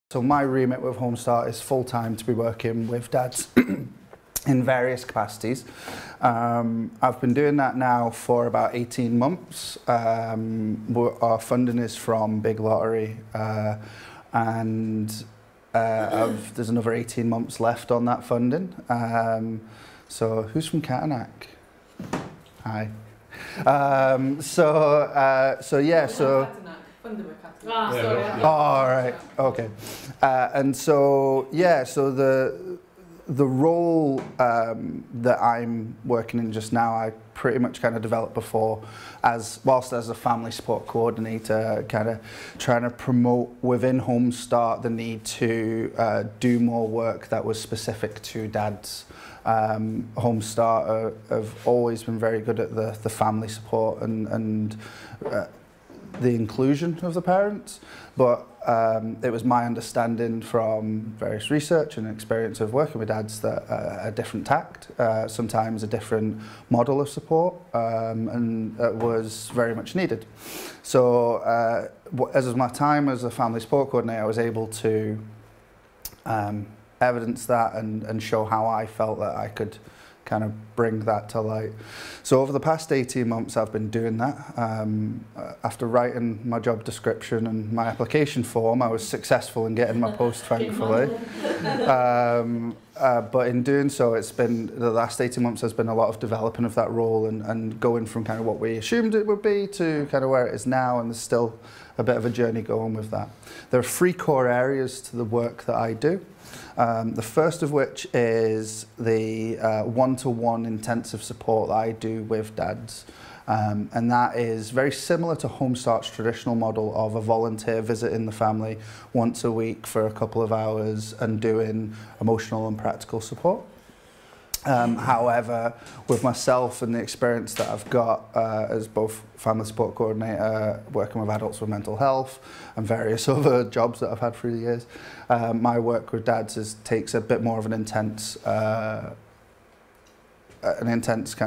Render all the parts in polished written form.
So my remit with Home-start is full-time to be working with dads in various capacities. I've been doing that now for about 18 months. Our funding is from Big Lottery, and there's another 18 months left on that funding. So who's from Cattanach? Hi. So yeah, so... Ah, sorry. Oh, all right. Okay. And so, yeah, so the role that I'm working in just now, I pretty much kind of developed before, whilst as a family support coordinator, kind of trying to promote within Home-start the need to do more work that was specific to dads. Home-start have always been very good at the family support and the inclusion of the parents, but it was my understanding from various research and experience of working with dads that a different tact, sometimes a different model of support, and was very much needed. So as my time as a family support coordinator, I was able to evidence that and show how I felt that I could kind of bring that to light. So over the past 18 months I've been doing that. After writing my job description and my application form, I was successful in getting my post, thankfully. But in doing so, it's been, the last 18 months has been a lot of developing of that role and going from kind of what we assumed it would be to kind of where it is now, and there's still a bit of a journey going with that. There are 3 core areas to the work that I do. The first of which is the one-to-one intensive support that I do with dads. And that is very similar to Home-start's traditional model of a volunteer visiting the family once a week for a couple of hours and doing emotional and practical support. However, with myself and the experience that I've got as both family support coordinator, working with adults with mental health, and various other jobs that I've had through the years, my work with dads takes a bit more of an intense kind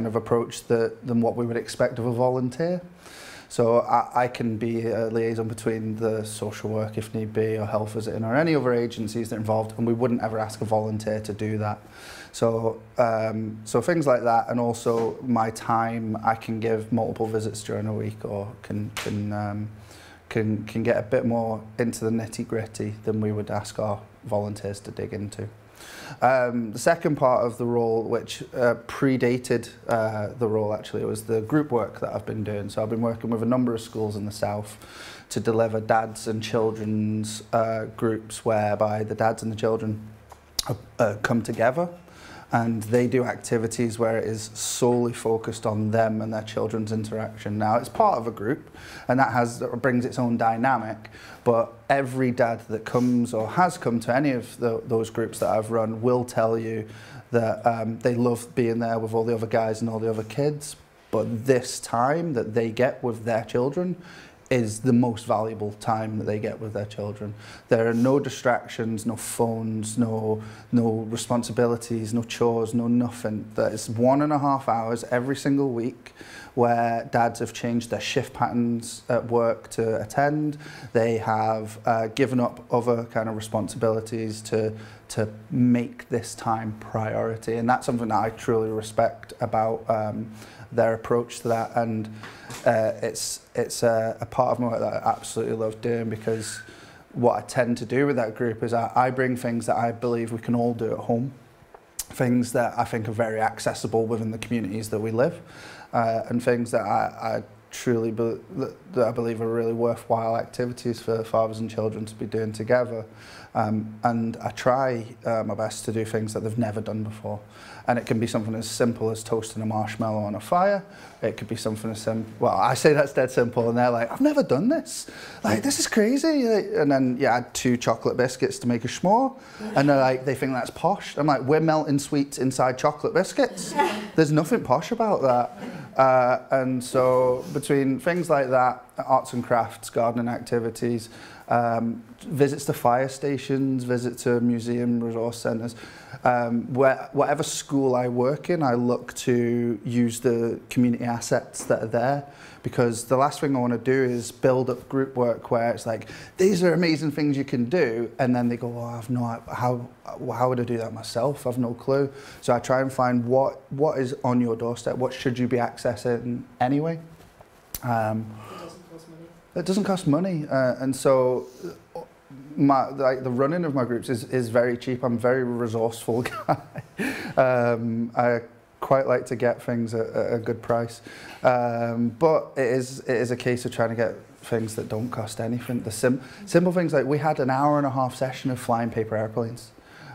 of approach than what we would expect of a volunteer. So I can be a liaison between the social work, if need be, or health visiting, or any other agencies that are involved, and we wouldn't ever ask a volunteer to do that. So, so things like that, and also my time, I can give multiple visits during a week, or can get a bit more into the nitty-gritty than we would ask our volunteers to dig into. The second part of the role, which predated the role actually, was the group work that I've been doing. So I've been working with a number of schools in the south to deliver dads and children's groups, whereby the dads and the children come together, and they do activities where it is solely focused on them and their children's interaction. Now, it's part of a group, and that brings its own dynamic, but every dad that comes or has come to any of those groups that I've run will tell you that they love being there with all the other guys and all the other kids, but this time that they get with their children is the most valuable time that they get with their children. There are no distractions, no phones, no responsibilities, no chores, no nothing. There's 1.5 hours every single week where dads have changed their shift patterns at work to attend. They have given up other kind of responsibilities to make this time priority, and that's something that I truly respect about their approach to that, and it's a part of my work that I absolutely love doing, because what I tend to do with that group is I bring things that I believe we can all do at home, things that I think are very accessible within the communities that we live, and things that I truly that I believe are really worthwhile activities for fathers and children to be doing together. And I try my best to do things that they've never done before. And it can be something as simple as toasting a marshmallow on a fire. It could be something as simple, well, I say that's dead simple, and they're like, I've never done this. Like, this is crazy. And then you add 2 chocolate biscuits to make a s'more. And they're like, they think that's posh. I'm like, we're melting sweets inside chocolate biscuits. There's nothing posh about that. And so between things like that, arts and crafts, gardening activities, visits to fire stations, visits to museum resource centres. Whatever school I work in, I look to use the community assets that are there, because the last thing I want to do is build up group work where it's like, these are amazing things you can do, and then they go, oh, I've no, how would I do that myself? I've no clue. So I try and find what is on your doorstep, what should you be accessing anyway. It doesn't cost money. It doesn't cost money, and so the running of my groups is very cheap. I'm a very resourceful guy. I quite like to get things at a good price, but it is a case of trying to get things that don't cost anything. The simple things, like we had an 1.5-hour session of flying paper airplanes.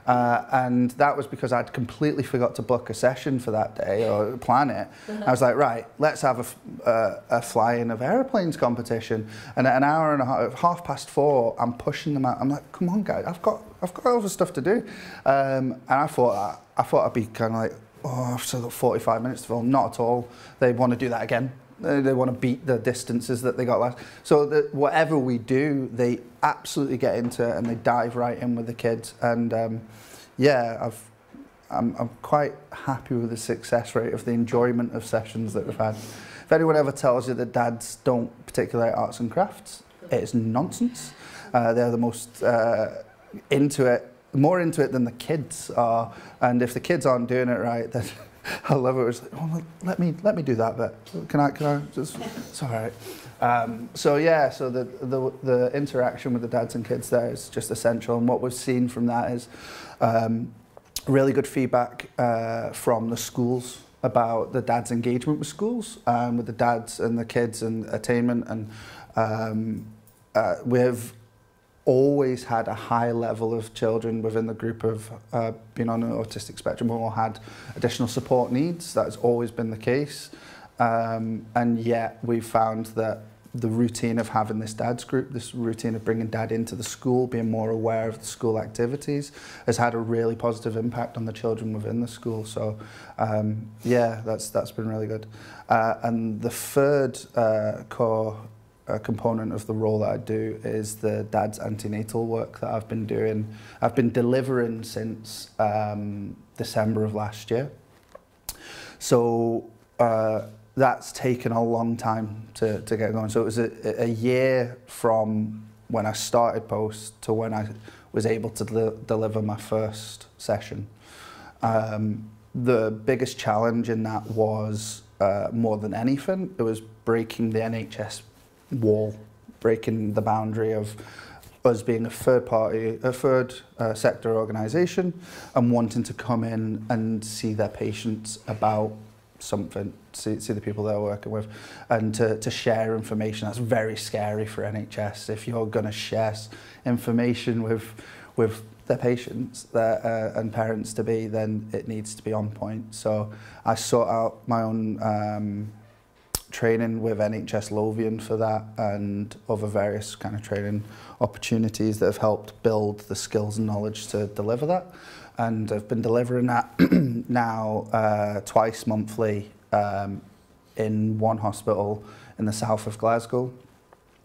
And that was because I'd completely forgot to book a session for that day or plan it. I was like, right, let's have a flying of airplanes competition. And at 1.5 hours, 4:30, I'm pushing them out. I'm like, come on, guys, I've got other stuff to do. And I thought I'd be kind of like, oh, I've still got 45 minutes to film. Not at all. They want to do that again. They want to beat the distances that they got last. So that whatever we do, they absolutely get into it and they dive right in with the kids. And yeah, I'm quite happy with the success rate of the enjoyment of sessions that we've had. If anyone ever tells you that dads don't particularly like arts and crafts, it is nonsense. They're the most into it, more into it than the kids are. And if the kids aren't doing it right, then I love it. It's like, oh, let me do that bit. Can I just? It's all right. So yeah, so the interaction with the dads and kids there is just essential. And what we've seen from that is really good feedback from the schools about the dads' engagement with schools, with the dads and the kids and attainment. And we've always had a high level of children within the group of being on an autistic spectrum who all had additional support needs. That's always been the case. And yet we found that the routine of having this dads group, this routine of bringing dad into the school, being more aware of the school activities, has had a really positive impact on the children within the school. So yeah, that's been really good. And the third core component of the role that I do is the dad's antenatal work that I've been doing. I've been delivering since December of last year. So that's taken a long time to get going. So it was a year from when I started post to when I was able to deliver my first session. The biggest challenge in that was, more than anything, it was breaking the NHS wall, breaking the boundary of us being a third sector organisation and wanting to come in and see their patients about something, see the people they're working with, and to share information. That's very scary for NHS. If you're going to share information with their patients and parents to be, then it needs to be on point. So I sought out my own training with NHS Lothian for that, and other various kind of training opportunities that have helped build the skills and knowledge to deliver that. And I've been delivering that now twice monthly in one hospital in the south of Glasgow.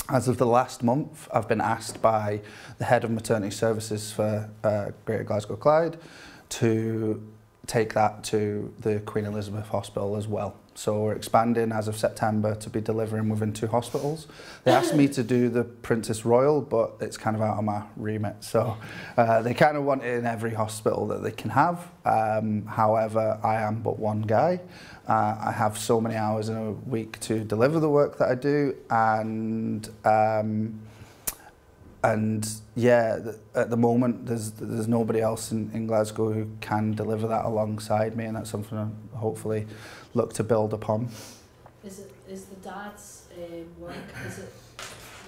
As of the last month, I've been asked by the head of Maternity Services for Greater Glasgow Clyde to take that to the Queen Elizabeth Hospital as well. So we're expanding as of September to be delivering within 2 hospitals. They asked me to do the Princess Royal, but it's kind of out of my remit. So they kind of want it in every hospital that they can have. However, I am but one guy. I have so many hours in a week to deliver the work that I do, and yeah, at the moment there's nobody else in Glasgow who can deliver that alongside me, and that's something I hopefully look to build upon. Is the dads work? Is it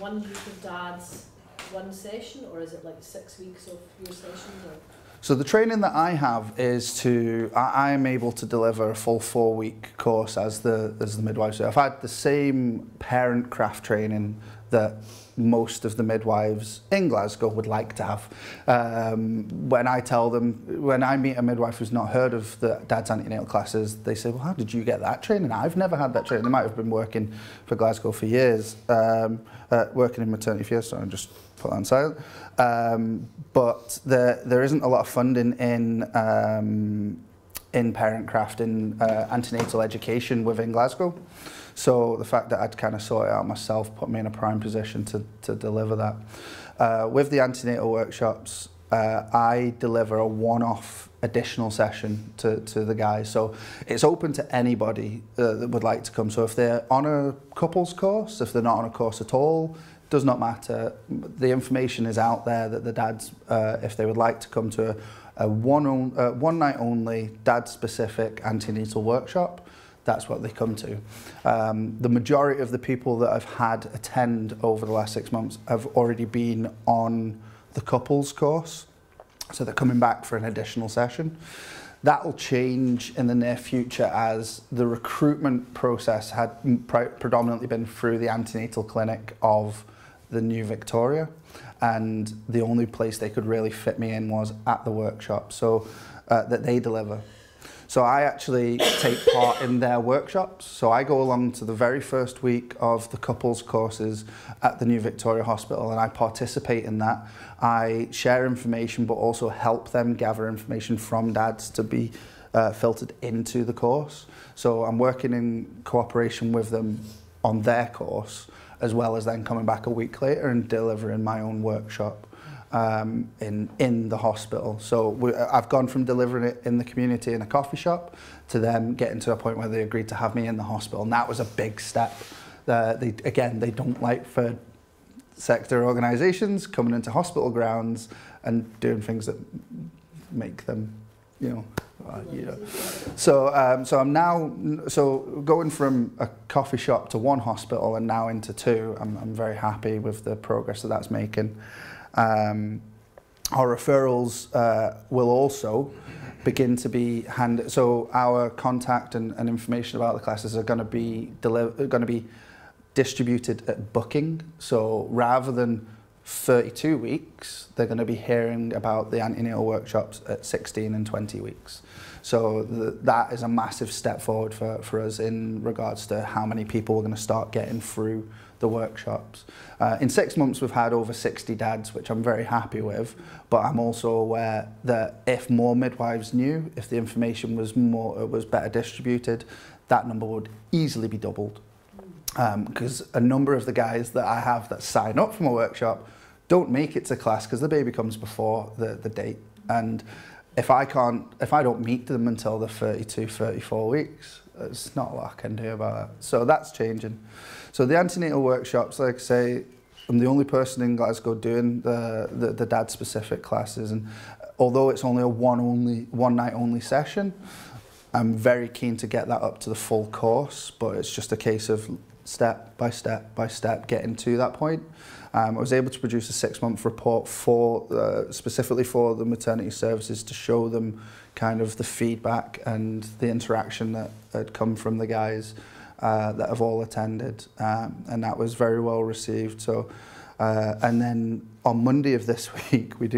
one group of dads, one session, or is it like 6 weeks of your sessions? Or? So the training that I have is I am able to deliver a full 4-week course as the midwife. So I've had the same parent craft training that most of the midwives in Glasgow would like to have. When I tell them, when I meet a midwife who's not heard of the Dad's antenatal classes, they say, well, how did you get that training? I've never had that training. They might have been working for Glasgow for years, working in maternity for years, so I'll just put that on silent. But there isn't a lot of funding in parentcraft, in antenatal education within Glasgow. So the fact that I'd kind of sort it out myself put me in a prime position to deliver that. With the antenatal workshops, I deliver a one-off additional session to the guys. So it's open to anybody that would like to come. So if they're on a couples course, if they're not on a course at all, does not matter. The information is out there that the dads, if they would like to come to a one night only dad-specific antenatal workshop, that's what they come to. The majority of the people that I've had attend over the last 6 months have already been on the couples course, so they're coming back for an additional session. That will change in the near future as the recruitment process had predominantly been through the antenatal clinic of the New Victoria, and the only place they could really fit me in was at the workshop, so that they deliver. So I actually take part in their workshops. So I go along to the very first week of the couples courses at the New Victoria Hospital, and I participate in that. I share information, but also help them gather information from dads to be filtered into the course. So I'm working in cooperation with them on their course, as well as then coming back a week later and delivering my own workshop in the hospital. So I've gone from delivering it in the community in a coffee shop to them getting to a point where they agreed to have me in the hospital, and that was a big step. They don't like third sector organisations coming into hospital grounds and doing things that make them, So I'm now going from a coffee shop to one hospital and now into two. I'm very happy with the progress that's making. Our referrals will also begin to be handed. So our contact and information about the classes are going to be distributed at booking. So rather than 32 weeks, they're going to be hearing about the antenatal workshops at 16 and 20 weeks. So that is a massive step forward for us in regards to how many people we're going to start getting through the workshops. In 6 months, we've had over 60 dads, which I'm very happy with, but I'm also aware that if more midwives knew, if the information was better distributed, that number would easily be doubled. Because a number of the guys that I have that sign up for my workshop don't make it to class because the baby comes before the date. And if I don't meet them until the 32, 34 weeks, there's not a lot I can do about that. So that's changing. So the antenatal workshops, like I say, I'm the only person in Glasgow doing the dad-specific classes. And although it's only a one night only session, I'm very keen to get that up to the full course, but it's just a case of step by step by step getting to that point. I was able to produce a 6-month report specifically for the Maternity Services to show them kind of the feedback and the interaction that had come from the guys that have all attended, and that was very well received. So, and then on Monday of this week, we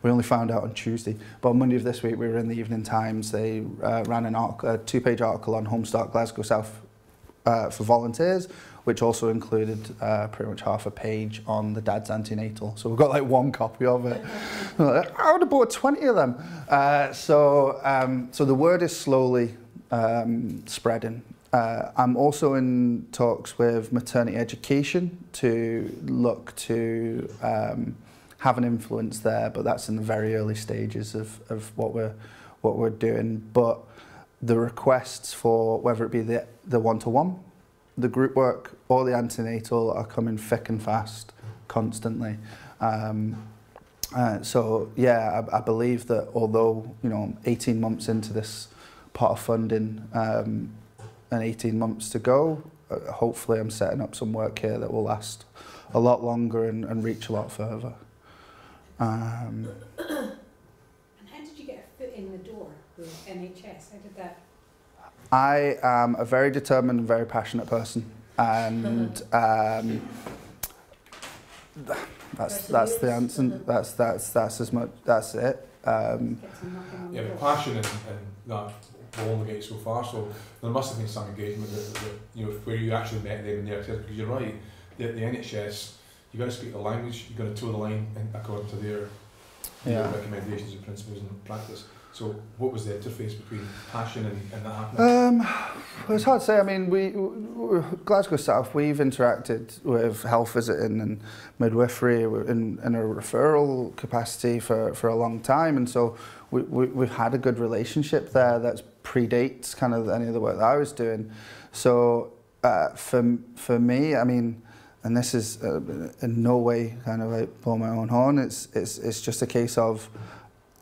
only found out on Tuesday, but on Monday of this week we were in the Evening Times. They ran a 2-page article on Home-start Glasgow South for volunteers, which also included pretty much half a page on the dad's antenatal. So we've got like one copy of it. I would have bought 20 of them. So the word is slowly spreading. I'm also in talks with maternity education to look to have an influence there, but that's in the very early stages of what we're doing. But the requests for whether it be the one-to-one, the group work, or the antenatal are coming thick and fast constantly. So yeah, I believe that although 18 months into this pot of funding and 18 months to go, hopefully I'm setting up some work here that will last a lot longer and reach a lot further. And how did you get a foot in the door with NHS? How did that? I am a very determined and very passionate person, and that's the answer. That's as much. That's it. Get some knocking on the Yeah, door. but passion and that will only get you so far. So there must have been some engagement that you know, where you actually met them in their activities. Because you're right, the NHS, you've got to speak the language, you've got to toe the line according to their recommendations and principles and practice. So what was the interface between passion and that happening? Well, it's hard to say. I mean, we Glasgow South, we've interacted with health visiting and midwifery in a referral capacity for a long time, and so we've had a good relationship there that predates kind of any of the work that I was doing. So for me, I mean, and this is in no way kind of like blow my own horn. It's just a case of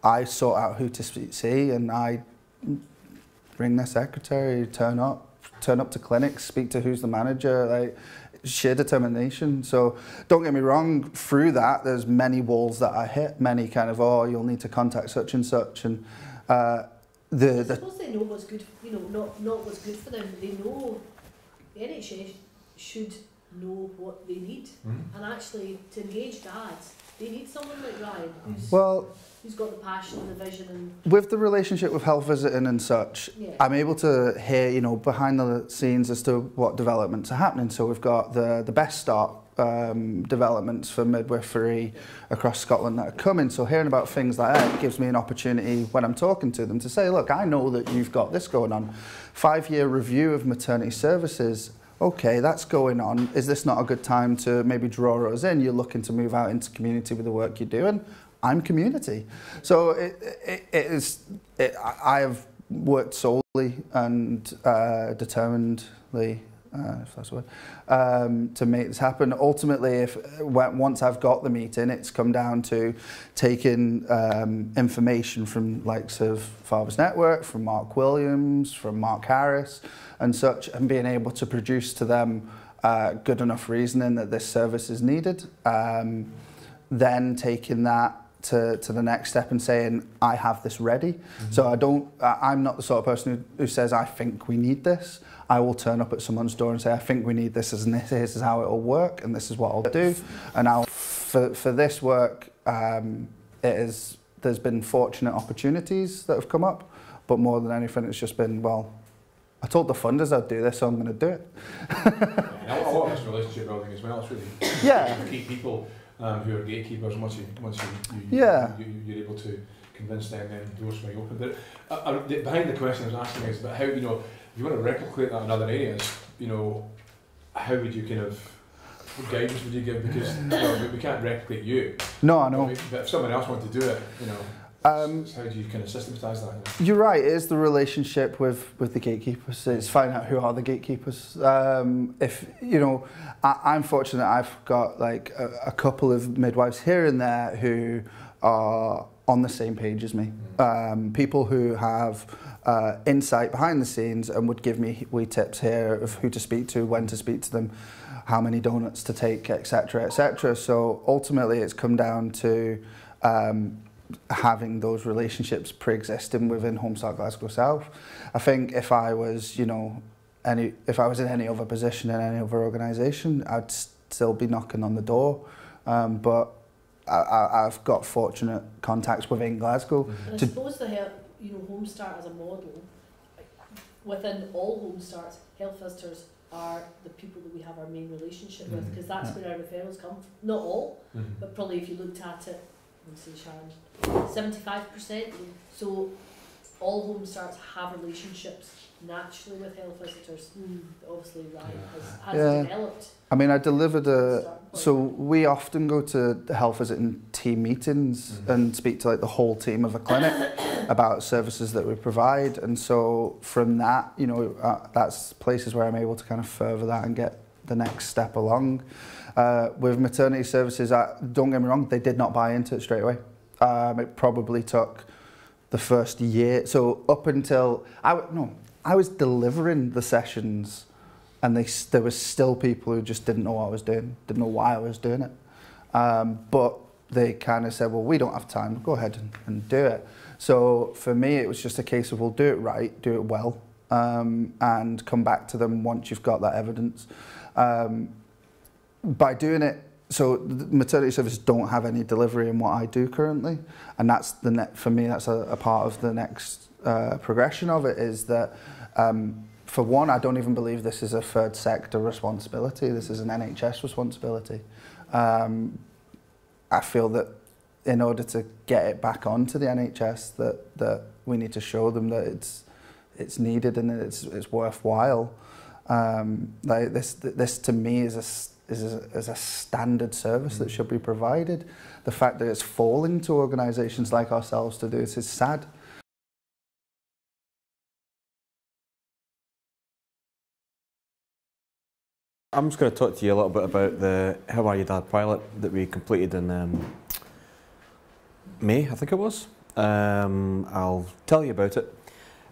I sort out who to see, and I ring their secretary, turn up to clinics, speak to who's the manager, like sheer determination. So don't get me wrong, through that there's many walls that I hit, many kind of, you'll need to contact such and such, and I suppose they know what's good, you know, not what's good for them. They know the NHS should know what they need, and actually to engage dads, they need someone like Ryan who's got the passion and the vision. And with the relationship with health visiting and such, I'm able to hear, you know, behind the scenes as to what developments are happening. So we've got the best start developments for midwifery across Scotland that are coming. So hearing about things like that gives me an opportunity when I'm talking to them to say, look, I know that you've got this going on. 5-year review of maternity services. Okay, that's going on. Is this not a good time to maybe draw us in? You're looking to move out into community with the work you're doing. I'm community. So I have worked solely and determinedly, if that's the word, to make this happen. Ultimately, once I've got the meeting, it's come down to taking information from likes of Fathers Network, from Mark Williams, from Mark Harris, and such, and being able to produce to them good enough reasoning that this service is needed. Then taking that to the next step and saying, I have this ready. So I'm not the sort of person who says, I think we need this. I will turn up at someone's door and say, I think we need this, and this is how it'll work, and this is what I'll do. And for this work, there's been fortunate opportunities that have come up, but more than anything, it's just been, well, I told the funders I'd do this, so I'm going to do it. A lot of this relationship building as well, it's really key people who are gatekeepers. Once you're able to convince them, then doors may open. But behind the question I was asking is about how, you know, if you want to replicate that in other areas, you know, how would you kind of, what guidance would you give? Because you know, we can't replicate you. No, I know. But if someone else wanted to do it, you know, how do you kind of systematise that? You know? You're right, it is the relationship with the gatekeepers. It's finding out who are the gatekeepers. If, you know, I'm fortunate I've got like a couple of midwives here and there who are on the same page as me. People who have insight behind the scenes and would give me wee tips here of who to speak to, when to speak to them, how many donuts to take, etc., etc. So ultimately it's come down to having those relationships pre-existing within Home-start Glasgow South. I think if I was, you know, if I was in any other position in any other organisation, I'd still be knocking on the door. But I've got fortunate contacts within Glasgow. And I suppose Home-start as a model, within all Home-starts, health visitors are the people that we have our main relationship with, because that's where our referrals come from. Not all, but probably if you looked at it, let's say Sharon, 75%. So all Home-starts have relationships naturally with health visitors. Obviously Ryan has developed. I mean, I delivered so we often go to the health visiting team meetings and speak to like the whole team of a clinic about services that we provide, and so from that, you know, that's places where I'm able to kind of further that and get the next step along. With maternity services, don't get me wrong, they did not buy into it straight away. It probably took the first year, so up until I was delivering the sessions, and there was still people who just didn't know what I was doing, didn't know why I was doing it. But they kind of said, well, we don't have time, go ahead and do it. So for me, it was just a case of, well, do it right, do it well, and come back to them once you've got that evidence. By doing it so the maternity services don't have any delivery in what I do currently, and that's for me, that's a part of the next progression of it, is that for one, I don't even believe this is a third sector responsibility. This is an NHS responsibility. I feel that in order to get it back onto the NHS, that we need to show them that it's needed and that it's worthwhile. Like this to me is a standard service that should be provided. The fact that it's falling to organisations like ourselves to do it is sad. I'm just going to talk to you a little bit about the How Are You Dad pilot that we completed in May, I think it was. I'll tell you about it.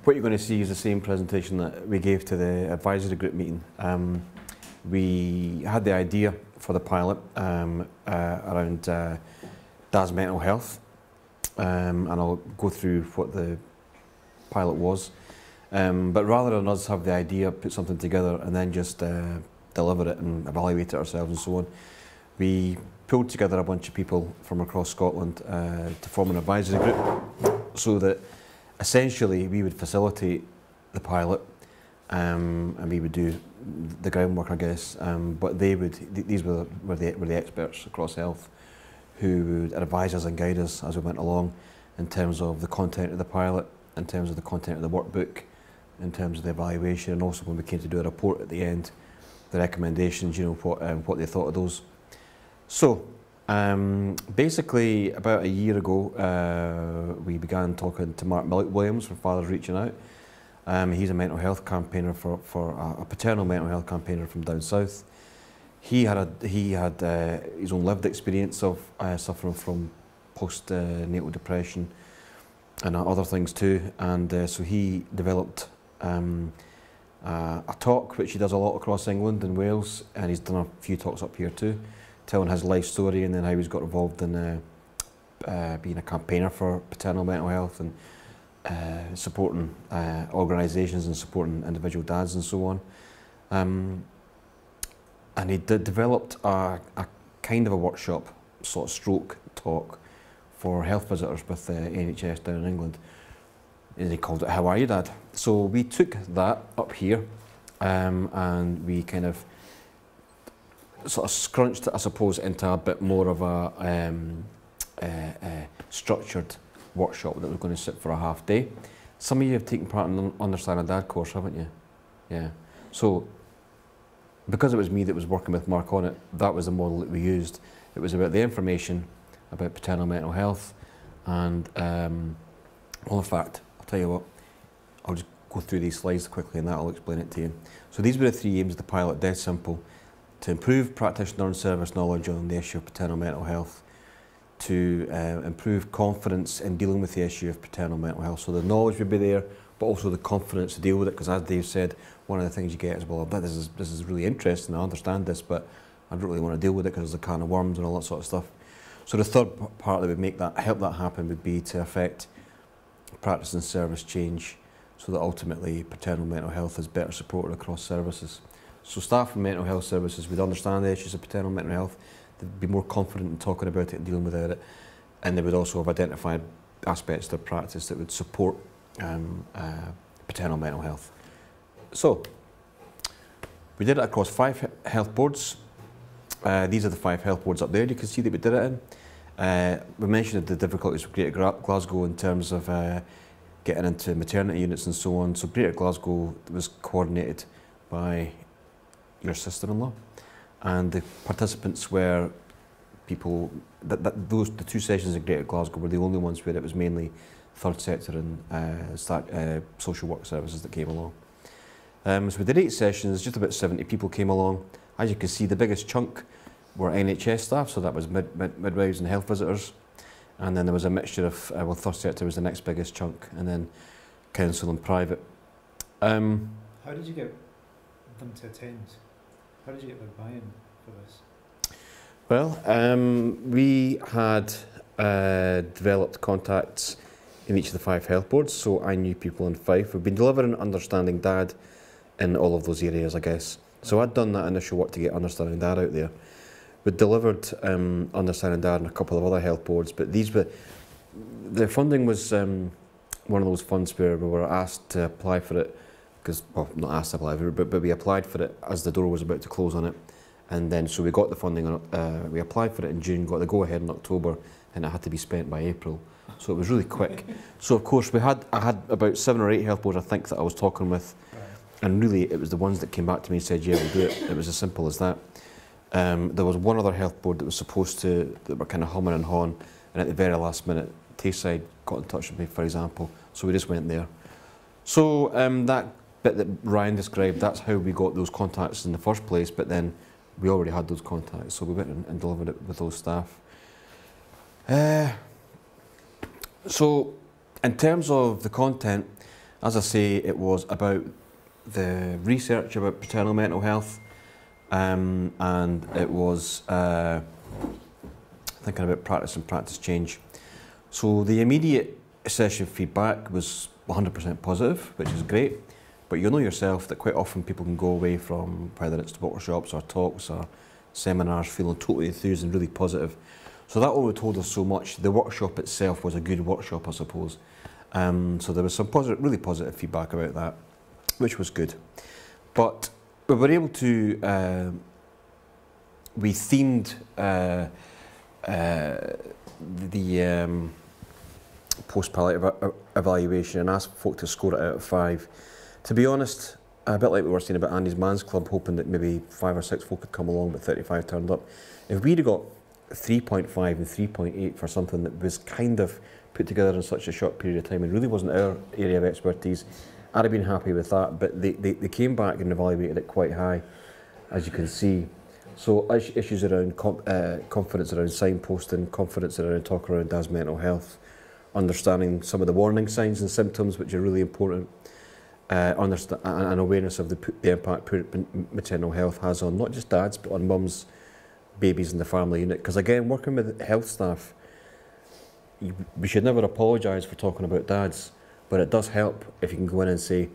What you're going to see is the same presentation that we gave to the advisory group meeting. We had the idea for the pilot around dad's mental health, and I'll go through what the pilot was. But rather than us have the idea, put something together and then just deliver it and evaluate it ourselves and so on, we pulled together a bunch of people from across Scotland to form an advisory group, so that essentially we would facilitate the pilot and we would do the groundwork, I guess, but these were the experts across health who would advise us and guide us as we went along in terms of the content of the pilot, in terms of the content of the workbook, in terms of the evaluation, and also when we came to do a report at the end, the recommendations, you know, what they thought of those. So basically about a year ago we began talking to Mark Williams from Fathers Reaching Out. He's a mental health campaigner for a paternal mental health campaigner from down south. He had his own lived experience of suffering from postnatal depression and other things too, and so he developed a talk which he does a lot across England and Wales, and he's done a few talks up here too, telling his life story and then how he's got involved in being a campaigner for paternal mental health and supporting organisations and supporting individual dads and so on. And he developed a kind of a workshop, sort of stroke talk for health visitors with the NHS down in England. And he called it How Are You Dad? So we took that up here and we kind of sort of scrunched it, I suppose, into a bit more of a structured workshop that was going to sit for a half day. Some of you have taken part in the Understand a Dad course, haven't you? Yeah. So because it was me that was working with Mark on it, that was the model that we used. It was about the information about paternal mental health, and well, in fact, I'll tell you what, I'll just go through these slides quickly and that'll explain it to you. So these were the three aims of the pilot, dead simple: to improve practitioner and service knowledge on the issue of paternal mental health, to improve confidence in dealing with the issue of paternal mental health. So the knowledge would be there, but also the confidence to deal with it, because as Dave said, one of the things you get is, well, this is really interesting, I understand this, but I don't really want to deal with it because there's a can of worms and all that sort of stuff. So the third part that would help that happen would be to affect practice and service change, so that ultimately paternal mental health is better supported across services. So staff from mental health services would understand the issues of paternal mental health, they'd be more confident in talking about it and dealing with it, and they would also have identified aspects of their practice that would support paternal mental health. So we did it across 5 health boards. These are the 5 health boards up there, you can see that we did it in. We mentioned the difficulties with Greater Glasgow in terms of getting into maternity units and so on. So Greater Glasgow was coordinated by your sister-in-law, and the participants were people, the 2 sessions in Greater Glasgow were the only ones where it was mainly third sector and social work services that came along. So we did 8 sessions, just about 70 people came along. As you can see, the biggest chunk were NHS staff, so that was midwives and health visitors. And then there was a mixture of, well, third sector was the next biggest chunk, and then council and private. How did you get them to attend? How did you get their buy-in for this? Well, we had developed contacts in each of the 5 health boards, so I knew people in 5. We've been delivering Understanding Dad in all of those areas, I guess. So I'd done that initial work to get Understanding Dad out there. we delivered Understanding Dad and a couple of other health boards, but the funding was one of those funds where we were asked to apply for it, because, well, not asked to apply for it, but we applied for it as the door was about to close on it. And then, so we got the funding, we applied for it in June, got the go-ahead in October, and it had to be spent by April. So it was really quick. So of course, I had about 7 or 8 health boards, I think, that I was talking with. And really, it was the ones that came back to me and said, yeah, we'll do it. It was as simple as that. There was one other health board that was supposed to, that were kind of humming and hawing, and at the very last minute, Tayside got in touch with me, for example. So we just went there. So that bit that Ryan described, that's how we got those contacts in the first place, but then we already had those contacts, so we went and delivered it with those staff. So in terms of the content, as I say, it was about the research about paternal mental health, and it was thinking about practice and practice change. So the immediate session feedback was 100% positive, which is great, but you know yourself that quite often people can go away from, whether it's workshops or talks or seminars, feeling totally enthused and really positive. So that already told us so much. The workshop itself was a good workshop, I suppose. So there was some positive, really positive feedback about that, which was good. But we were able to, we themed the post-palate evaluation and asked folk to score it out of 5. To be honest, a bit like we were saying about Andy's Man's Club, hoping that maybe 5 or 6 folk could come along, but 35 turned up. If we'd have got 3.5 and 3.8 for something that was kind of put together in such a short period of time and really wasn't our area of expertise, I'd have been happy with that, but they came back and evaluated it quite high, as you can see. So issues around confidence around signposting, confidence around talking around dad's mental health, understanding some of the warning signs and symptoms, which are really important, an awareness of the impact poor maternal health has on not just dads, but on mums, babies and the family unit. Because again, working with health staff, we should never apologise for talking about dads, but it does help if you can go in and say,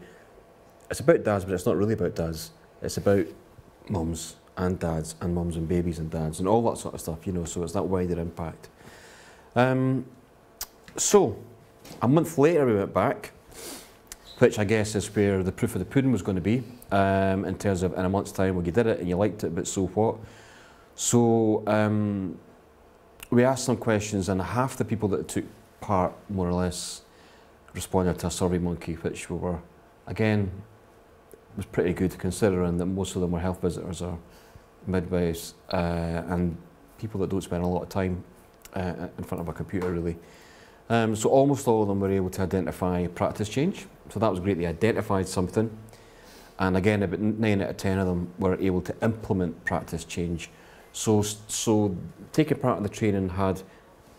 it's about dads, but it's not really about dads. It's about mums and dads and mums and babies and dads and all that sort of stuff, you know, so it's that wider impact. So, a month later we went back, which I guess is where the proof of the pudding was going to be, in terms of in a month's time, well, you did it and you liked it, but so what? So, we asked some questions and half the people that took part, more or less, responded to a survey monkey, which we were, again, was pretty good considering that most of them were health visitors or midwives and people that don't spend a lot of time in front of a computer, really. So almost all of them were able to identify practice change. So that was great, they identified something. And again, about 9 out of 10 of them were able to implement practice change. So taking part in the training had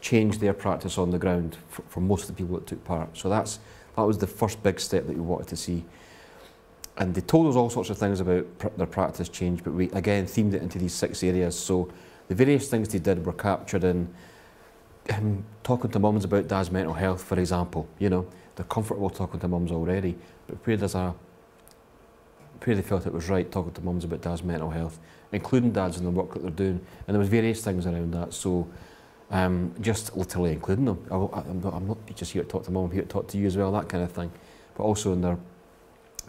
changed their practice on the ground for most of the people that took part. So that was the first big step that we wanted to see. And they told us all sorts of things about their practice change, but we again themed it into these 6 areas. So the various things they did were captured in talking to mums about dad's mental health, for example. You know, they're comfortable talking to mums already, but where they felt it was right talking to mums about dad's mental health, including dads in the work that they're doing. And there was various things around that. So just literally including them. I'm not just here to talk to mum, I'm here to talk to you as well, that kind of thing. But also in their,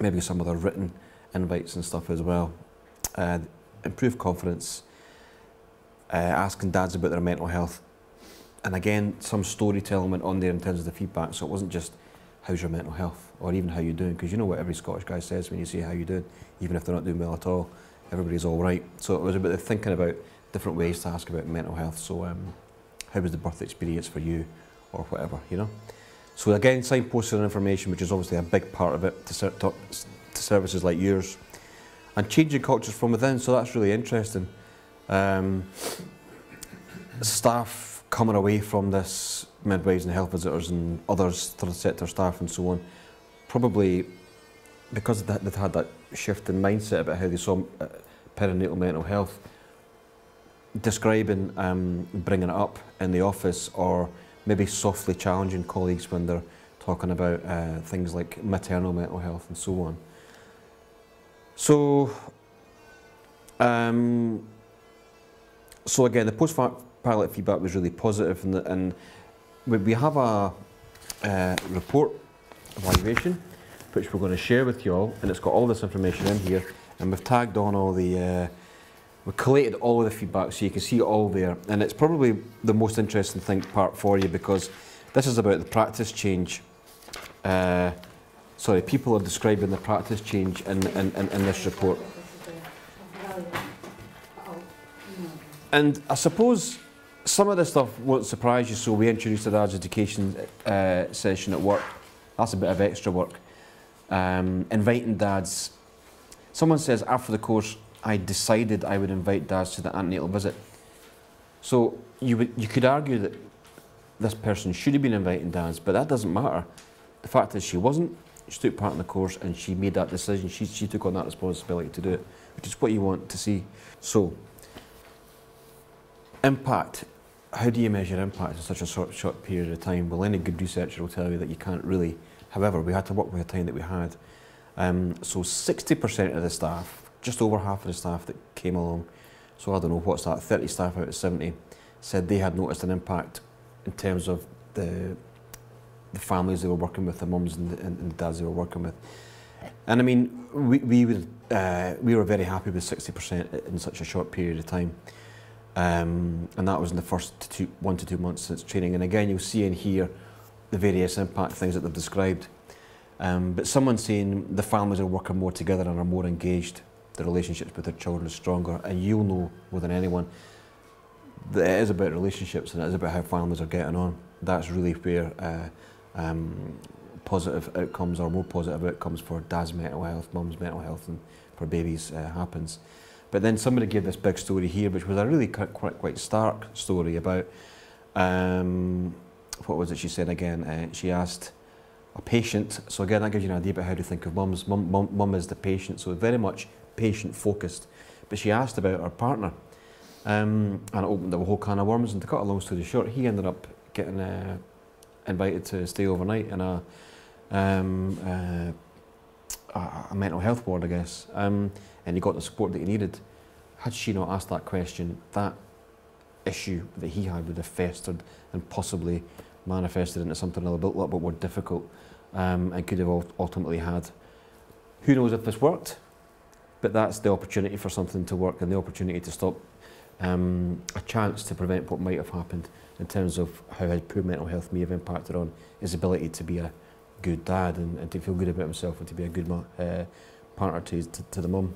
maybe some of their written invites and stuff as well. Improve confidence, asking dads about their mental health. And again, some storytelling went on there in terms of the feedback, so it wasn't just, how's your mental health, or even how you're doing, because you know what every Scottish guy says when you say how you're doing, even if they're not doing well at all, everybody's all right. So it was about thinking about different ways to ask about mental health. So how was the birth experience for you, or whatever, you know? So again, signposting and information, which is obviously a big part of it to services like yours, and changing cultures from within. So that's really interesting. Staff coming away from this, midwives and health visitors and others, third sector staff and so on, probably because they'd had that shift in mindset about how they saw perinatal mental health, describing bringing it up in the office, or maybe softly challenging colleagues when they're talking about things like maternal mental health and so on. So So again, the post-pilot feedback was really positive, and we have a report evaluation which we're going to share with you all, and it's got all this information in here, and we've tagged on all the, we've collated all of the feedback so you can see it all there, and it's probably the most interesting part for you, because this is about the practice change. Sorry, people are describing the practice change in this report. And I suppose some of this stuff won't surprise you, so we introduced a dad's education session at work. That's a bit of extra work. Inviting dads. Someone says, after the course, I decided I would invite dads to the antenatal visit. So you could argue that this person should have been inviting dads, but that doesn't matter. The fact is she wasn't. She took part in the course and she made that decision. She took on that responsibility to do it, which is what you want to see. So, impact. How do you measure impact in such a short period of time? Well, any good researcher will tell you that you can't really. However, we had to work with the time that we had. So 60% of the staff, just over half of the staff that came along, so I don't know, what's that, 30 staff out of 70, said they had noticed an impact in terms of the families they were working with, the mums and the dads they were working with. And I mean, we were very happy with 60% in such a short period of time. And that was in the first 1 to 2 months since training. And again, you'll see in here the various impact things that they've described. But someone saying the families are working more together and are more engaged, the relationships with their children are stronger, and you'll know more than anyone that it is about relationships and it is about how families are getting on. That's really where positive outcomes, or more positive outcomes for dad's mental health, mum's mental health, and for babies happens. But then somebody gave this big story here, which was a really quite stark story about, what was it she said again? She asked a patient, so again that gives you an idea about how to think of mums. Mum is the patient, so very much patient focused. But she asked about her partner, and it opened up a whole can of worms, and to cut a long story short, he ended up getting invited to stay overnight in a mental health ward, I guess, and he got the support that he needed. Had she not asked that question, that issue that he had would have festered and possibly manifested into something a little bit more difficult, and could have ultimately had, who knows if this worked, but that's the opportunity for something to work and the opportunity to stop a chance to prevent what might have happened in terms of how his poor mental health may have impacted on his ability to be a good dad and to feel good about himself and to be a good partner to the mum.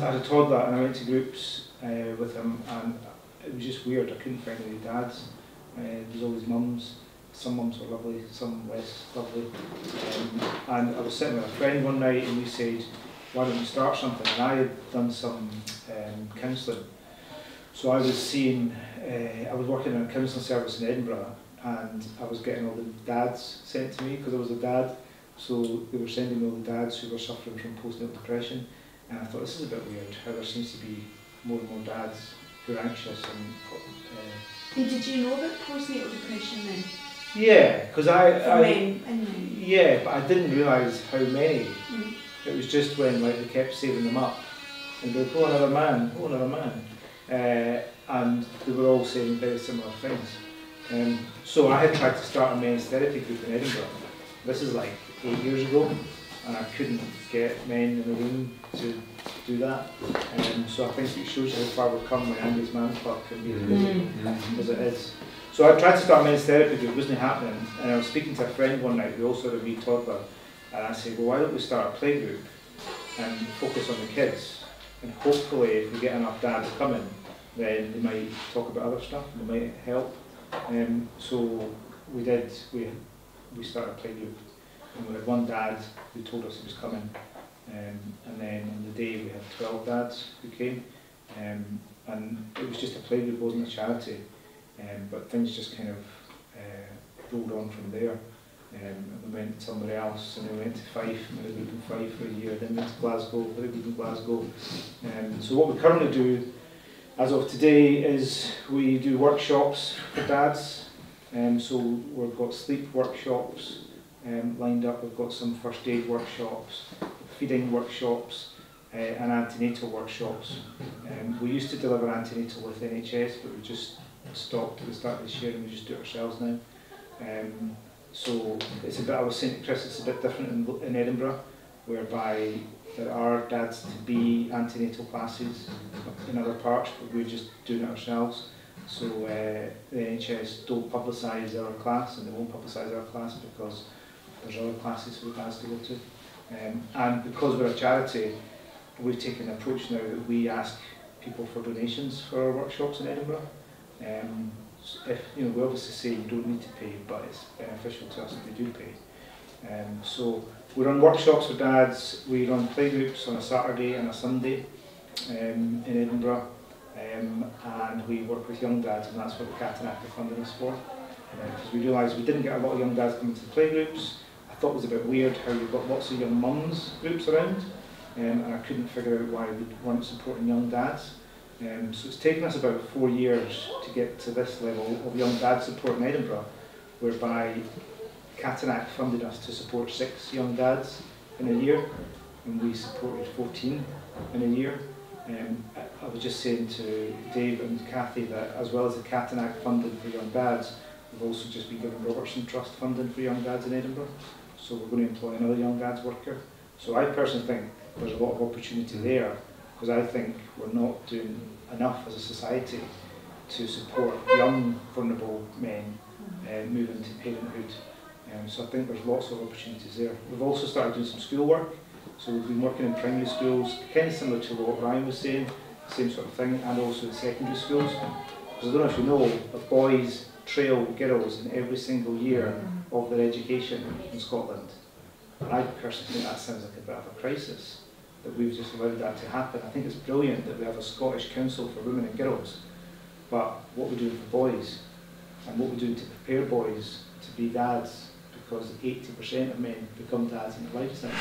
I had a toddler and I went to groups with him, and it was just weird. I couldn't find any dads. There was always mums. Some mums were lovely, some less lovely. And I was sitting with a friend one night and we said, why don't we start something? And I had done some counselling. So I was seeing, I was working in a counselling service in Edinburgh, and I was getting all the dads sent to me because I was a dad. So they were sending me all the dads who were suffering from postnatal depression. And I thought, this is a bit weird, how there seems to be more and more dads who are anxious. And did you know about postnatal depression then? Yeah, because men. Yeah, but I didn't realise how many. It was just when they kept saving them up, and they'd go, another man, oh another man, and they were all saying very similar things. So I had tried to start a men's therapy group in Edinburgh. This is like 8 years ago, and I couldn't get men in the room to do that. So I think it shows you how far we've come when Andy's Man Club can be as busy as it is. So I tried to start a men's therapy group, it wasn't happening, and I was speaking to a friend one night who also had a wee toddler, and I said, well, why don't we start a play group and focus on the kids, and hopefully if we get enough dads coming, then they might talk about other stuff, and they might help. So we did, we started a play group, and we had one dad who told us he was coming, and then on the day we had 12 dads who came, and it was just a play group, it wasn't a charity. But things just kind of rolled on from there. We went somewhere else, and we went to Fife, and we had a group in Fife for a year, then went to Glasgow, we had a group in Glasgow. So what we currently do, as of today, is we do workshops for dads. So we've got sleep workshops lined up, we've got some first aid workshops, feeding workshops and antenatal workshops. We used to deliver antenatal with NHS, but we just stopped at the start of this year and we just do it ourselves now. So it's a bit, I was saying to Chris, it's a bit different in Edinburgh, whereby there are dads to be antenatal classes in other parts, but we're just doing it ourselves. So the NHS don't publicise our class, and they won't publicise our class because there's other classes for the dads to go to. And because we're a charity, we've taken an approach now that we ask people for donations for our workshops in Edinburgh. If we obviously say you don't need to pay, but it's beneficial to us if you do pay. So we run workshops for dads. We run playgroups on a Saturday and a Sunday in Edinburgh, and we work with young dads, and that's what the Cattanach are funding us for. Because we realised we didn't get a lot of young dads coming to the playgroups. I thought it was a bit weird how you've got lots of young mums groups around, and I couldn't figure out why we weren't supporting young dads. So it's taken us about 4 years to get to this level of young dad support in Edinburgh, whereby Cattanach funded us to support 6 young dads in a year, and we supported 14 in a year. I was just saying to Dave and Kathy that as well as the Cattanach funding for young dads, we've also just been given Robertson Trust funding for young dads in Edinburgh. So we're going to employ another young dads worker. So I personally think there's a lot of opportunity there, because I think we're not doing enough as a society to support young vulnerable men moving to parenthood. So I think there's lots of opportunities there. We've also started doing some school work. So we've been working in primary schools, kind of similar to what Ryan was saying, same sort of thing, and also in secondary schools. Because I don't know if you know, but boys trail girls in every single year of their education in Scotland. And I personally think that sounds like a bit of a crisis, that we've just allowed that to happen. I think it's brilliant that we have a Scottish Council for Women and Girls, but what we're doing for boys, and what we're doing to prepare boys to be dads, because 80% of men become dads in their lifetime.